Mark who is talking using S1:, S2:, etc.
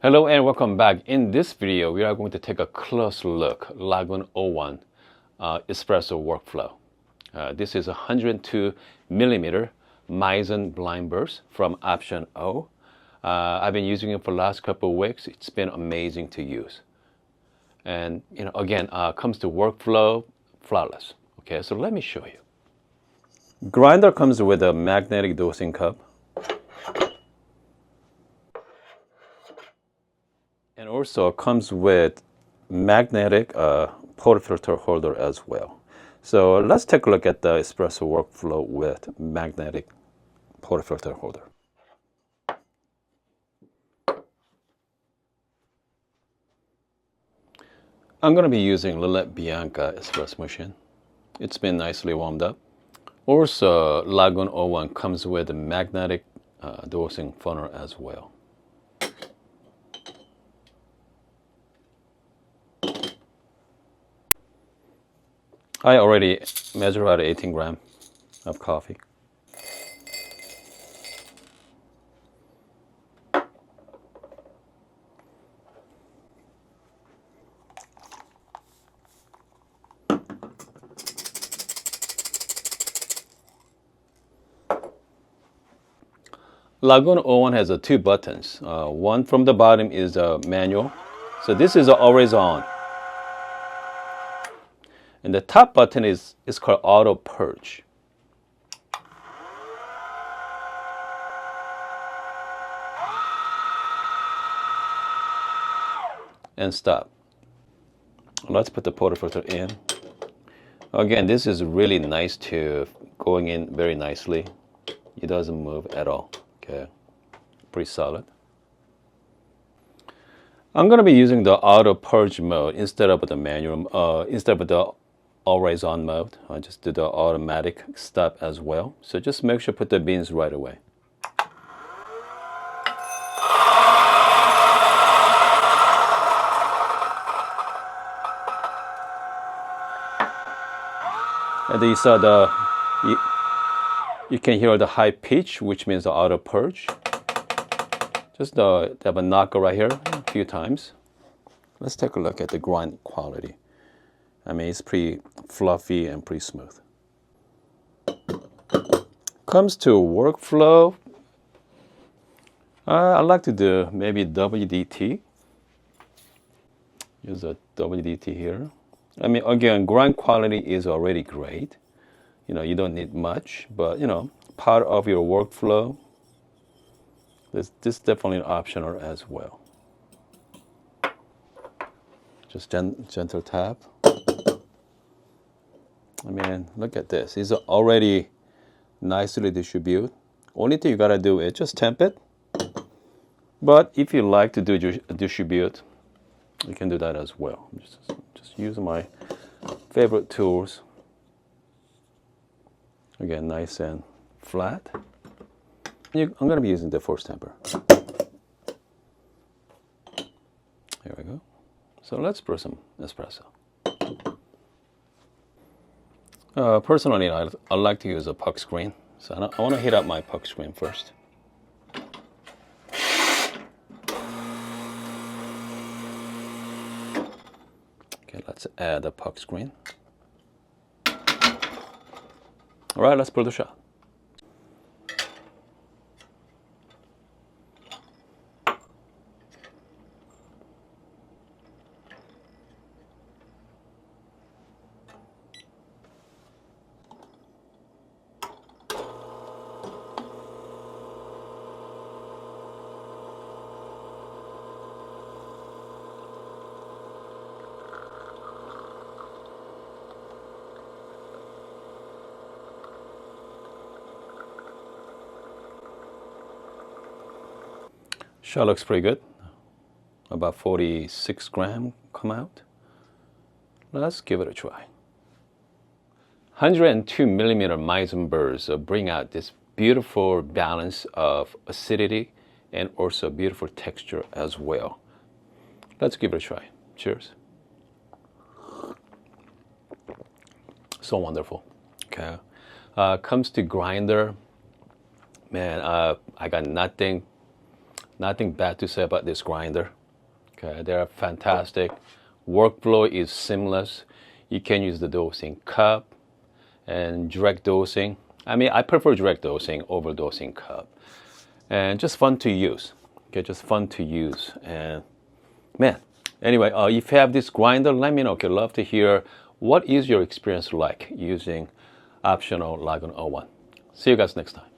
S1: Hello and welcome back. In this video, we are going to take a close look Lagom 01 espresso workflow. This is a 102 millimeter Meissen blind burst from option O. I've been using it for the last couple of weeks. It's been amazing to use. And again, comes to workflow, flawless. Okay, so let me show you. Grinder comes with a magnetic dosing cup. And also comes with magnetic portafilter holder as well. So let's take a look at the espresso workflow with magnetic portafilter holder. I'm going to be using Lillet Bianca espresso machine. It's been nicely warmed up. Also, Lagom 01 comes with a magnetic dosing funnel as well. I already measured out 18 grams of coffee. Lagom 01 has two buttons. One from the bottom is a manual. So this is always on. And the top button is called auto purge. And stop. Let's put the portafilter in. Again, this is really nice to going in very nicely. It doesn't move at all. Okay, pretty solid. I'm going to be using the auto purge mode instead of the manual, instead of the always on mode. I just do the automatic stop as well. So just make sure put the beans right away. And then you saw you can hear the high pitch, which means the auto purge. Just have a knocker right here a few times. Let's take a look at the grind quality. I mean, it's pretty fluffy and pretty smooth. Comes to workflow, I like to do maybe WDT. Use a WDT here. I mean, again, grind quality is already great. You don't need much, but part of your workflow, this is definitely optional as well. Just gentle tap. I mean, look at this. It's already nicely distributed. Only thing you gotta do is just temp it. But if you like to do distribute, you can do that as well. Just use my favorite tools. Again, nice and flat. I'm gonna be using the force temper. Here we go. So let's brew some espresso. Personally, I like to use a puck screen. So I want to heat up my puck screen first. Okay, let's add a puck screen. All right, let's pour the shot. Shot looks pretty good. About 46 grams come out. Let's give it a try. 102 millimeter Meissen burrs bring out this beautiful balance of acidity and also beautiful texture as well. Let's give it a try. Cheers. So wonderful. Okay. Comes to grinder, man, I got nothing Nothing bad to say about this grinder. Okay, they're fantastic. Workflow is seamless. You can use the dosing cup and direct dosing. I mean, I prefer direct dosing over dosing cup. And just fun to use. Okay, just fun to use. And man, anyway, if you have this grinder, let me know. Okay, love to hear what is your experience like using optional Lagom 01. See you guys next time.